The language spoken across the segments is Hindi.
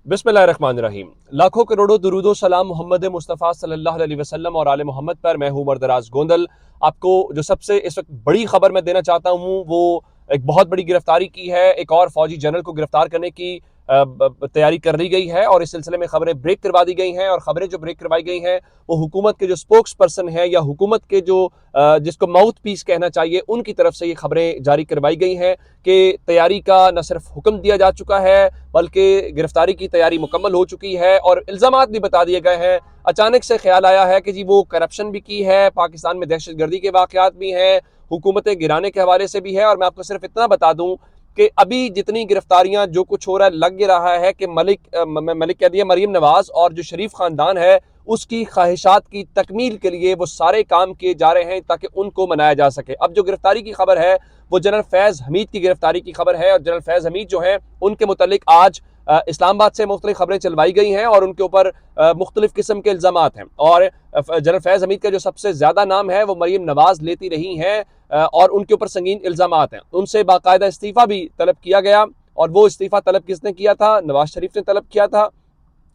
बिस्मिल्लाहिर्रहमानिर्रहीम। लाखों करोड़ों दुरूदो सलाम मोहम्मद मुस्तफ़ा सल्लल्लाहु अलैहि वसल्लम और आले मोहम्मद पर। मैं हूँ मर्दराज गोंदल। आपको जो सबसे इस वक्त बड़ी खबर मैं देना चाहता हूँ वो एक बहुत बड़ी गिरफ्तारी की है। एक और फौजी जनरल को गिरफ्तार करने की तैयारी कर ली गई है और इस सिलसिले में खबरें ब्रेक करवा दी गई हैं। और खबरें जो ब्रेक करवाई गई हैं वो हुकूमत के जो स्पोक्स पर्सन है या हुकूमत के जो जिसको माउथ पीस कहना चाहिए उनकी तरफ से ये खबरें जारी करवाई गई हैं कि तैयारी का न सिर्फ हुक्म दिया जा चुका है बल्कि गिरफ्तारी की तैयारी मुकम्मल हो चुकी है और इल्ज़ामात भी बता दिए गए हैं। अचानक से ख्याल आया है कि जी वो करप्शन भी की है, पाकिस्तान में दहशतगर्दी के वाक़यात भी हैं, हुकूमतें गिराने के हवाले से भी है। और मैं आपको सिर्फ इतना बता दूं कि अभी जितनी गिरफ्तारियां जो कुछ हो रहा है, लग रहा है कि मलिक कह दिया मरीम नवाज और जो शरीफ खानदान है उसकी ख्वाहिशात की तकमील के लिए वो सारे काम किए जा रहे हैं ताकि उनको मनाया जा सके। अब जो गिरफ्तारी की खबर है वो जनरल फैज़ हमीद की गिरफ्तारी की खबर है और जनरल फैज़ हमीद जो है उनके मुतालिक आज इस्लामाबाद से मुख्तलिफ खबरें चलवाई गई हैं और उनके ऊपर मुख्तलिफ किस्म के इल्ज़ामात हैं। और जनरल फैज़ हमीद का जो सबसे ज़्यादा नाम है वो मरीम नवाज लेती रही हैं और उनके ऊपर संगीन इल्ज़ामात हैं। उनसे बाकायदा इस्तीफ़ा भी तलब किया गया और वो इस्तीफ़ा तलब किसने किया था? नवाज शरीफ ने तलब किया था।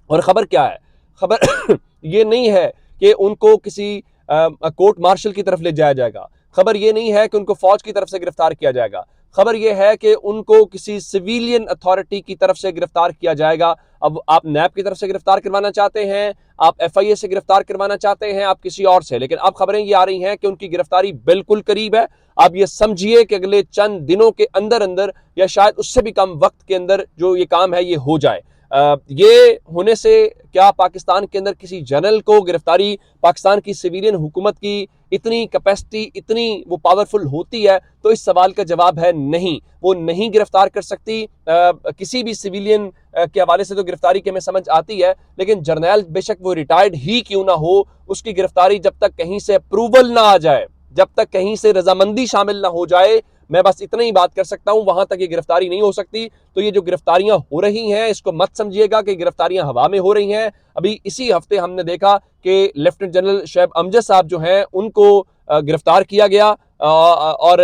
और खबर क्या है? खबर ये नहीं है कि उनको किसी कोर्ट मार्शल की तरफ ले जाया जाएगा। खबर ये नहीं है कि उनको फौज की तरफ से गिरफ्तार किया जाएगा। खबर यह है कि उनको किसी सिविलियन अथॉरिटी की तरफ से गिरफ्तार किया जाएगा। अब आप नैब की तरफ से गिरफ्तार करवाना चाहते हैं, आप एफआईए से गिरफ्तार करवाना चाहते हैं, आप किसी और से, लेकिन अब खबरें ये आ रही हैं कि उनकी गिरफ्तारी बिल्कुल करीब है। आप ये समझिए कि अगले चंद दिनों के अंदर अंदर या शायद उससे भी कम वक्त के अंदर जो ये काम है ये हो जाए। ये होने से क्या पाकिस्तान के अंदर किसी जनरल को गिरफ्तारी पाकिस्तान की सिविलियन हुकूमत की इतनी कैपेसिटी, इतनी वो पावरफुल होती है? तो इस सवाल का जवाब है नहीं। वो नहीं गिरफ्तार कर सकती। किसी भी सिविलियन के हवाले से तो गिरफ्तारी की हमें समझ आती है, लेकिन जर्नैल बेशक वो रिटायर्ड ही क्यों ना हो, उसकी गिरफ्तारी जब तक कहीं से अप्रूवल ना आ जाए, जब तक कहीं से रजामंदी शामिल ना हो जाए, मैं बस इतना ही बात कर सकता हूं, वहां तक ये गिरफ्तारी नहीं हो सकती। तो ये जो गिरफ्तारियां हो रही हैं इसको मत समझिएगा कि गिरफ्तारियां हवा में हो रही हैं। अभी इसी हफ्ते हमने देखा कि लेफ्टिनेंट जनरल शोएब अमजद साहब जो हैं उनको गिरफ्तार किया गया और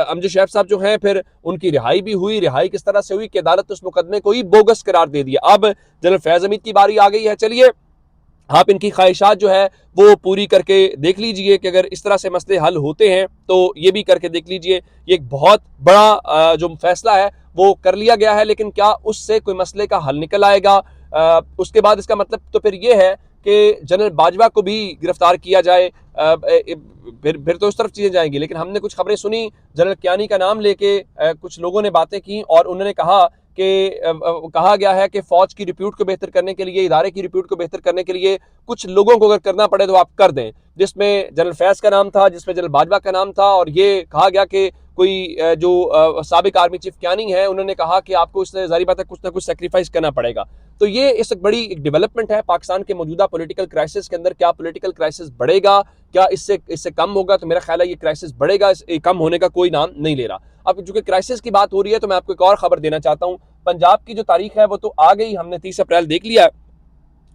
अमजद शोएब साहब जो हैं फिर उनकी रिहाई भी हुई। रिहाई किस तरह से हुई कि अदालत उस मुकदमे को ही बोगस करार दे दिया। अब जनरल फैज हमीद की बारी आ गई है। चलिए आप इनकी ख्वाहिशात जो है वो पूरी करके देख लीजिए कि अगर इस तरह से मसले हल होते हैं तो ये भी करके देख लीजिए। ये एक बहुत बड़ा जो फैसला है वो कर लिया गया है, लेकिन क्या उससे कोई मसले का हल निकल आएगा? उसके बाद इसका मतलब तो फिर ये है कि जनरल बाजवा को भी गिरफ्तार किया जाए। फिर तो उस तरफ चीजें जाएंगी। लेकिन हमने कुछ खबरें सुनी, जनरल कियानी का नाम लेके कुछ लोगों ने बातें की और उन्होंने कहा कि कहा गया है कि फौज की रिप्यूट को बेहतर करने के लिए, इदारे की रिप्यूट को बेहतर करने के लिए कुछ लोगों को अगर करना पड़े तो आप कर दें, जिसमें जनरल फैज का नाम था, जिसमें जनरल बाजवा का नाम था। और ये कहा गया कि कोई जो साबिक आर्मी चीफ कियानी है उन्होंने कहा कि आपको इससे जारी बात है कुछ ना कुछ सेक्रीफाइस करना पड़ेगा। तो ये इस बड़ी एक डेवलपमेंट है पाकिस्तान के मौजूदा पॉलिटिकल क्राइसिस के अंदर। क्या पॉलिटिकल क्राइसिस बढ़ेगा? क्या इससे कम होगा? तो मेरा ख्याल है ये क्राइसिस बढ़ेगा, कम होने का कोई नाम नहीं ले रहा। अब चूंकि क्राइसिस की बात हो रही है तो मैं आपको एक और खबर देना चाहता हूं। पंजाब की जो तारीख है वो तो आ गई, हमने 30 अप्रैल देख लिया।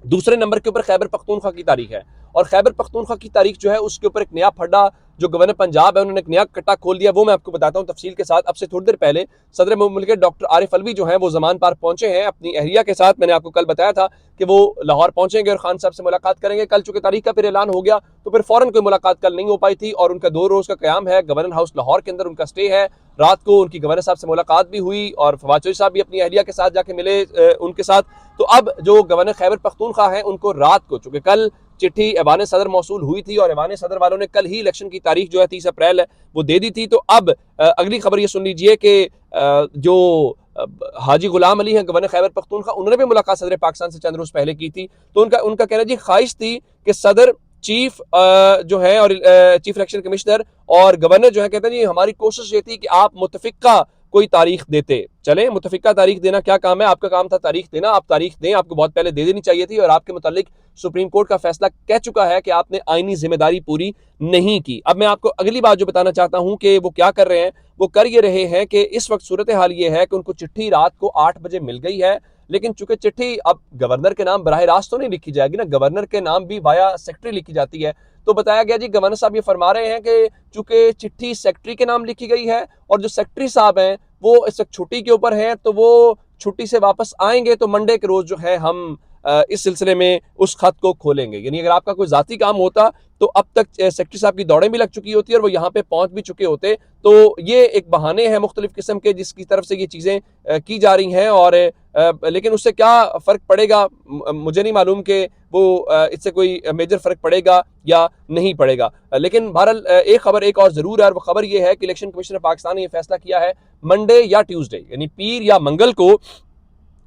दूसरे नंबर के ऊपर खैबर पख्तूनख्वा की तारीख है और खैबर पख्तूनख्वा की तारीख जो है उसके ऊपर एक नया फड्डा जो गवर्नर पंजाब है उन्होंने एक नया कट्टा खोल दिया, वो मैं आपको बताता हूं तफसील के साथ। अब से थोड़ी देर पहले सदर मुमलिकत डॉक्टर आरिफ अलवी जो हैं वो जमान पार्क पहुंचे हैं अपनी अहलिया के साथ। मैंने आपको कल बताया था कि वो लाहौर पहुंचेंगे और खान साहब से मुलाकात करेंगे। कल चूंकि तारीख का फिर ऐलान हो गया तो फिर फौरन कोई मुलाकात कल नहीं हो पाई थी और उनका 2 रोज का क्याम है गवर्नर हाउस लाहौर के अंदर, उनका स्टे है। रात को उनकी गवर्नर साहब से मुलाकात भी हुई और फवाद चौधरी साहब भी अपनी अहलिया के साथ जाके मिले उनके साथ। तो अब जो गवर्नर खैबर पख्तूनख्वा है उनको रात को, चूंकि कल चिट्ठी ऐवान सदर मौसूल हुई थी और ऐवान सदर वालों ने कल ही इलेक्शन की तारीख जो है 30 अप्रैल है वो दे दी थी। तो अब अगली खबर ये सुन लीजिए कि जो हाजी गुलाम अली हैं गवर्नर खैबर पख्तूनख्वा, उन्होंने भी मुलाकात सदर पाकिस्तान से चंद रोज पहले की थी। तो उनका कहना जी ख्वाहिश थी कि सदर, चीफ जो है और चीफ इलेक्शन कमिश्नर और गवर्नर जो है कहते हैं जी हमारी कोशिश ये थी कि आप मुतफिका कोई तारीख देते। चले, मुतफिका तारीख देना क्या काम है? आपका काम था तारीख देना, आप तारीख दें, आपको बहुत पहले दे देनी चाहिए थी। और आपके मुतालिक सुप्रीम कोर्ट का फैसला कह चुका है कि आपने आईनी जिम्मेदारी पूरी नहीं की। अब मैं आपको अगली बात जो बताना चाहता हूं कि वो क्या कर रहे हैं, वो कर ये रहे हैं कि इस वक्त सूरत हाल ये है कि उनको चिट्ठी रात को 8 बजे मिल गई है, लेकिन चूंकि चिट्ठी अब गवर्नर के नाम बराह रास्त तो नहीं लिखी जाएगी ना, गवर्नर के नाम भी वाया सेक्रेटरी लिखी जाती है। तो बताया गया जी गवर्नर साहब ये फरमा रहे हैं कि चूंकि चिट्ठी सेक्रेटरी के नाम लिखी गई है और जो सेक्रेटरी साहब हैं वो इस वक्त छुट्टी के ऊपर हैं, तो वो छुट्टी से वापस आएंगे तो मंडे के रोज जो है हम इस सिलसिले में उस खत को खोलेंगे। यानी अगर आपका कोई जाती काम होता तो अब तक सेक्रेटरी साहब की दौड़ें भी लग चुकी होती है और वो यहाँ पे पहुंच भी चुके होते। तो ये एक बहाने हैं मुख्तलिफ किस्म के जिसकी तरफ से ये चीज़ें की जा रही हैं, और लेकिन उससे क्या फ़र्क पड़ेगा मुझे नहीं मालूम कि वो इससे कोई मेजर फ़र्क पड़ेगा या नहीं पड़ेगा। लेकिन बहरहाल एक खबर एक और ज़रूर है, और वो खबर ये है कि इलेक्शन कमीशन ऑफ पाकिस्तान ने यह फैसला किया है मंडे या ट्यूसडे यानी पीर या मंगल को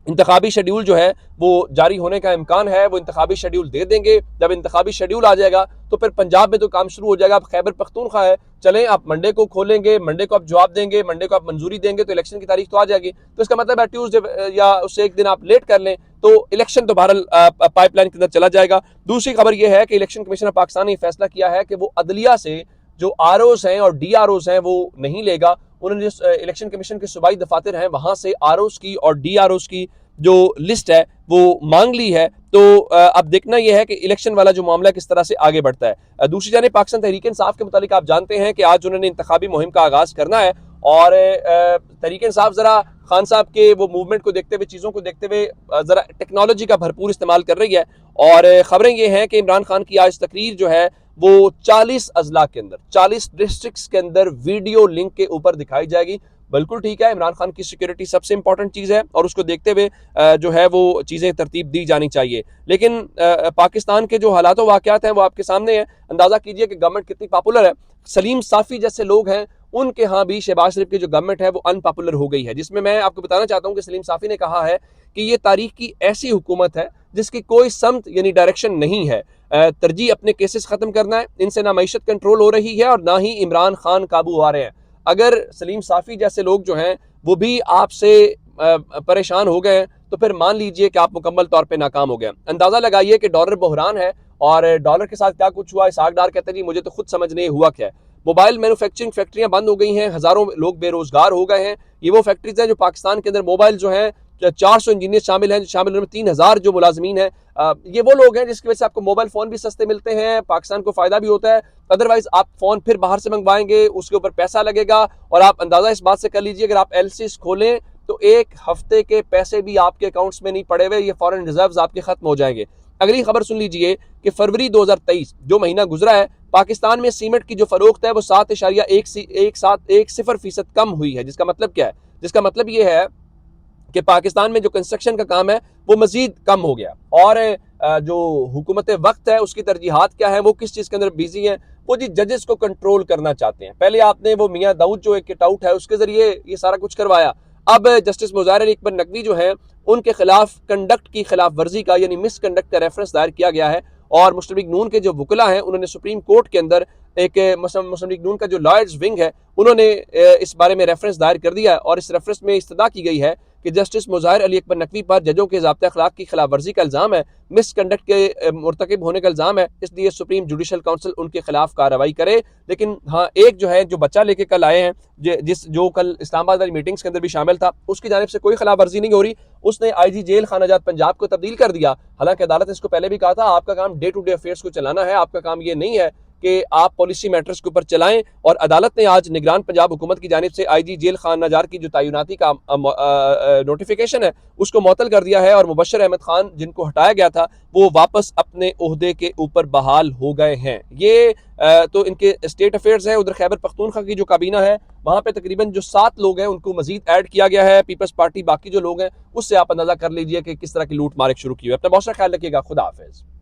इंतखाबी शेड्यूल जो है वो जारी होने का इम्कान है। वो इंतखाबी शेड्यूल दे देंगे। जब इंतखाबी शेड्यूल आ जाएगा तो फिर पंजाब में तो काम शुरू हो जाएगा। अब खैबर पख्तूनख्वा है, चलें आप मंडे को खोलेंगे, मंडे को आप जवाब देंगे, मंडे को आप मंजूरी देंगे तो इलेक्शन की तारीख तो आ जाएगी। तो इसका मतलब है ट्यूसडे या उससे एक दिन आप लेट कर लें तो इलेक्शन तो बहरहाल पाइपलाइन के अंदर चला जाएगा। दूसरी खबर यह है कि इलेक्शन कमीशन ऑफ पाकिस्तान ने फैसला किया है कि वो अदलिया से जो आरओस हैं और डीआरओस हैं वो नहीं लेगा। उन्होंने जो इलेक्शन कमीशन के सूबाई दफातर हैं वहां से आरओस की और डीआरओस की जो लिस्ट है वो मांग ली है। तो अब देखना यह है कि इलेक्शन वाला जो मामला किस तरह से आगे बढ़ता है। दूसरी जानिब पाकिस्तान तहरीक इंसाफ के मुतालिक आप जानते हैं कि आज उन्होंने इंतखाबी मुहिम का आगाज करना है, और तहरीक इंसाफ जरा खान साहब के वो मूवमेंट को देखते हुए, चीज़ों को देखते हुए जरा टेक्नोलॉजी का भरपूर इस्तेमाल कर रही है। और ख़बरें ये हैं कि इमरान खान की आज तकरीर जो है वो 40 अजला के अंदर, 40 डिस्ट्रिक्ट्स के अंदर वीडियो लिंक के ऊपर दिखाई जाएगी। बिल्कुल ठीक है, इमरान खान की सिक्योरिटी सबसे इंपॉर्टेंट चीज़ है और उसको देखते हुए जो है वो चीज़ें तरतीब दी जानी चाहिए। लेकिन पाकिस्तान के जो हालात वाक़यात हैं वो आपके सामने हैं। अंदाज़ा कीजिए कि गवर्नमेंट कितनी पॉपुलर है। सलीम साफ़ी जैसे लोग हैं उनके यहाँ भी शहबाज शरीफ की जो गवर्नमेंट है वो अनपॉपुलर हो गई है, जिसमें मैं आपको बताना चाहता हूँ कि सलीम साफ़ी ने कहा है कि ये तारीख की ऐसी हुकूमत है जिसकी कोई समत यानी डायरेक्शन नहीं है। तरजीह अपने केसेस ख़त्म करना है, इनसे ना मईशत कंट्रोल हो रही है और ना ही इमरान खान काबू आ रहे हैं। अगर सलीम साफ़ी जैसे लोग जो हैं वो भी आपसे परेशान हो गए तो फिर मान लीजिए कि आप मुकम्मल तौर पे नाकाम हो गए। अंदाज़ा लगाइए कि डॉलर बहरान है, और डॉलर के साथ क्या कुछ हुआ। इसहाक डार कहते हैं जी मुझे तो खुद समझ नहीं हुआ क्या है। मोबाइल मैन्युफैक्चरिंग फैक्ट्रियां बंद हो गई हैं, हज़ारों लोग बेरोजगार हो गए हैं। ये वो फैक्ट्रीज हैं जो पाकिस्तान के अंदर मोबाइल जो हैं 400 इंजीनियर शामिल हैं, जो शामिल उनमें 3000 जो मुलाजमीन हैं। ये वो लोग हैं जिसकी वजह से आपको मोबाइल फ़ोन भी सस्ते मिलते हैं, पाकिस्तान को फ़ायदा भी होता है। अदरवाइज आप फ़ोन फिर बाहर से मंगवाएंगे, उसके ऊपर पैसा लगेगा। और आप अंदाज़ा इस बात से कर लीजिए अगर आप एलसीज खोलें तो एक हफ्ते के पैसे भी आपके अकाउंट्स में नहीं पड़े हुए, ये फॉरेन रिजर्व्स आपके खत्म हो जाएंगे। अगली खबर सुन लीजिए कि फरवरी 2023 जो महीना गुजरा है, पाकिस्तान में सीमेंट की जो फरोख्त है वो 7.10% कम हुई है। जिसका मतलब क्या है? जिसका मतलब ये है कि पाकिस्तान में जो कंस्ट्रक्शन का काम है वो मजीद कम हो गया। और जो हुकूमत वक्त है उसकी तरजीहात क्या है, वो किस चीज़ के अंदर बिजी है, वो जी जजेस को कंट्रोल करना चाहते हैं। पहले आपने वो मियाँ दाऊद जो एक किट है उसके जरिए ये सारा कुछ करवाया। अब जस्टिस मुज़ाहिर अली अकबर नकवी जो है उनके खिलाफ कंडक्ट की खिलाफ वर्जी का यानी मिस कंडक्ट का रेफरेंस दायर किया गया है। और मुस्लिम लीग नून के जो वकला हैं उन्होंने सुप्रीम कोर्ट के अंदर एक मुस्लिम लीग नून का जो लॉयर्स विंग है उन्होंने इस बारे में रेफरेंस दायर कर दिया है। और इस रेफरेंस में इस्तदा की गई है कि जस्टिस मुज़ाहिर अली अकबर नकवी पर जजों के ज़ाब्ता अखलाक की खिलाफ वर्जी का इल्ज़ाम है, मिसकंडक्ट के मुर्तकिब होने का इल्ज़ाम है, इसलिए सुप्रीम जुडिशल काउंसिल उनके खिलाफ कार्रवाई करे। लेकिन हाँ, एक जो है जो बच्चा लेके कल आए हैं, जो कल इस्लामाबाद वाली मीटिंग्स के अंदर भी शामिल था, उसकी जानिब से कोई खिलाफ वर्जी नहीं हो रही। उसने IG जेल खाना जात पंजाब को तब्दील कर दिया। हालांकि अदालत ने इसको पहले भी कहा था आपका काम डे टू डे अफेयर्स को चलाना है, आपका काम ये नहीं है कि आप पॉलिसी मैटर्स के ऊपर चलाएं। और अदालत ने आज निगरान पंजाब हुकूमत की जानिब से IG जेल खान नजार की जो तैनाती का नोटिफिकेशन है उसको मुअत्तल कर दिया है, और मुबश्शिर अहमद खान जिनको हटाया गया था वो वापस अपने ओहदे के ऊपर बहाल हो गए हैं। ये तो इनके स्टेट अफेयर्स हैं। उधर खैबर पख्तूनख्वा की जो काबीना है वहाँ पे तकरीबन जो 7 लोग हैं उनको मजीद ऐड किया गया है। पीपल्स पार्टी बाकी जो लोग हैं उससे आप अंदाजा कर लीजिए कि किस तरह की लूट मार शुरू की है। अपना बहुत सारा ख्याल रखिएगा। खुदा हाफिज।